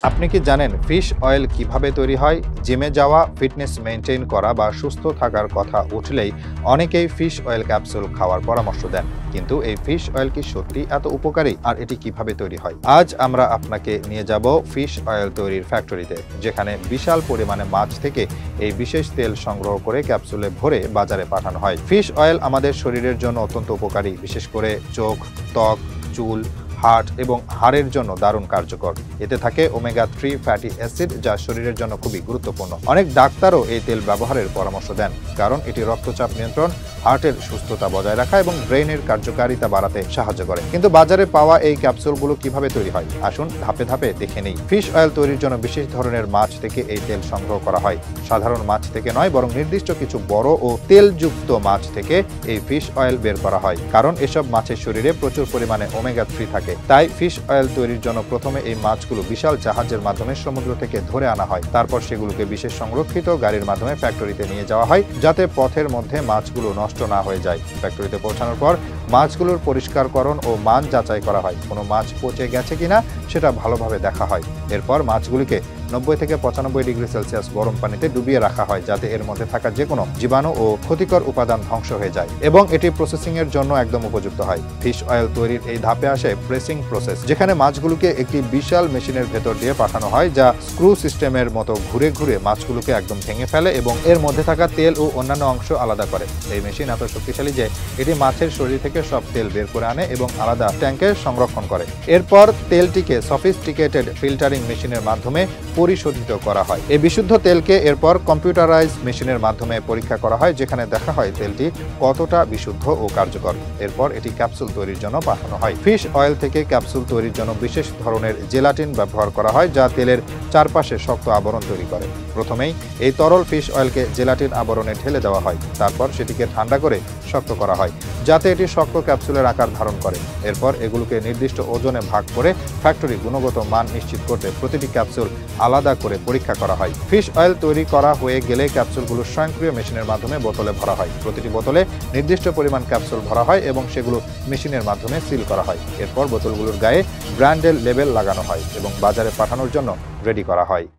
আপনি কি জানেন ফিশ অয়েল কিভাবে তৈরি হয়? জিমে যাওয়া, ফিটনেস মেইনটেইন করা বা সুস্থ থাকার কথা উঠলেই অনেকেই ফিশ অয়েল ক্যাপসুল খাওয়ার পরামর্শ দেন। কিন্তু এই ফিশ অয়েল কি সত্যি এত উপকারী? আর এটি কিভাবে তৈরি হয়? আজ আমরা আপনাকে নিয়ে যাব ফিশ অয়েল তৈরির ফ্যাক্টরিতে, যেখানে বিশাল পরিমাণে মাছ থেকে এই বিশেষ তেল সংগ্রহ করে ক্যাপসুলে ভরে বাজারে পাঠানো হয়। ফিশ অয়েল আমাদের শরীরের জন্য অত্যন্ত উপকারী, বিশেষ করে চোখ, ত্বক, চুল, হার্ট এবং হাড়ের জন্য দারুণ কার্যকর। এতে থাকে ওমেগা-3 ফ্যাটি অ্যাসিড, যা শরীরের জন্য খুবই গুরুত্বপূর্ণ। অনেক ডাক্তারও এই তেল ব্যবহারের পরামর্শ দেন, কারণ এটি রক্তচাপ নিয়ন্ত্রণ, হার্টের সুস্থতা বজায় রাখা এবং ব্রেইনের কার্যকারিতা বাড়াতে সাহায্য করে। কিন্তু বাজারে পাওয়া এই ক্যাপসুলগুলো কিভাবে তৈরি হয়? আসুন ধাপে ধাপে দেখে নেই। ফিশ অয়েল তৈরির জন্য বিশেষ ধরনের মাছ থেকে এই তেল সংগ্রহ করা হয়। সাধারণ মাছ থেকে নয়, বরং নির্দিষ্ট কিছু বড় ও তেলযুক্ত মাছ থেকে এই ফিশ অয়েল বের করা হয়, কারণ এসব মাছের শরীরে প্রচুর পরিমাণে ওমেগা-3 থাকে। তাই ফিশ অয়েল তৈরির জন্য প্রথমে এই মাছগুলো বিশাল জাহাজের মাধ্যমে সমুদ্র থেকে ধরে আনা হয়। তারপর সেগুলোকে বিশেষ সংরক্ষিত গাড়ির মাধ্যমে ফ্যাক্টরিতে নিয়ে যাওয়া হয়, যাতে পথের মধ্যে মাছগুলো নষ্ট না হয়ে যায়। ফ্যাক্টরিতে পৌঁছানোর পর মাছগুলোর পরিষ্কারকরণ ও মান যাচাই করা হয়। কোনো মাছ পচে গেছে কিনা সেটা ভালোভাবে দেখা হয়। এরপর মাছগুলিকে 90 থেকে 95 ডিগ্রি সেলসিয়াস গরম পানিতে ডুবিয়ে রাখা হয়, যাতে এর মধ্যে থাকা যে কোনো জীবাণু ও ক্ষতিকর উপাদান ধ্বংস হয়ে যায় এবং এটি প্রসেসিং এর জন্য একদম উপযুক্ত হয়। ফিশ অয়েল তৈরির এই ধাপে আসে প্রেসিং প্রসেস, যেখানে মাছগুলোকে একটি বিশাল মেশিনের ভেতর দিয়ে পাঠানো হয়, যা স্ক্রু সিস্টেমের মতো ঘুরে ঘুরে মাছগুলোকে একদম ভেঙে ফেলে এবং এর মধ্যে থাকা তেল ও অন্যান্য অংশ আলাদা করে। এই মেশিন এত শক্তিশালী যে এটি মাছের শরীর থেকে সব তেল বের করে আনে এবং আলাদা ট্যাঙ্কে সংরক্ষণ করে। এরপর তেলটিকে সফিস্টিকেটেড ফিল্টারিং মেশিনের মাধ্যমে পরিশোধিত করা হয়। এই বিশুদ্ধ তেলকে এরপর কম্পিউটারাইজ মেশিনের মাধ্যমে পরীক্ষা করা হয়, যেখানে দেখা হয় তেলটি কতটা বিশুদ্ধ ও কার্যকর। এরপর এটি ক্যাপসুল তৈরির জন্য পাঠানো হয়। ফিশ অয়েল থেকে ক্যাপসুল তৈরির জন্য বিশেষ ধরনের জেলাটিন ব্যবহার করা হয়, যা তেলের চারপাশে শক্ত আবরণ তৈরি করে। প্রথমেই এই তরল ফিশ অয়েলকে জেলাটিন আবরণে ঢেলে দেওয়া হয়। তারপর সেটিকে ঠান্ডা করে শক্ত করা হয়, যাতে এটি শক্ত ক্যাপসুলের আকার ধারণ করে। এরপর এগুলোকে নির্দিষ্ট ওজনে ভাগ করে ফ্যাক্টরি গুণগত মান নিশ্চিত করতে প্রতিটি ক্যাপসুল আলাদা করে পরীক্ষা করা হয়। ফিশ অয়েল তৈরি করা হয়ে গেলে ক্যাপসুলগুলো স্বয়ংক্রিয় মেশিনের মাধ্যমে বোতলে ভরা হয়। প্রতিটি বোতলে নির্দিষ্ট পরিমাণ ক্যাপসুল ভরা হয় এবং সেগুলো মেশিনের মাধ্যমে সিল করা হয়। এরপর বোতলগুলোর গায়ে ব্র্যান্ডের লেবেল লাগানো হয় এবং বাজারে পাঠানোর জন্য রেডি করা হয়।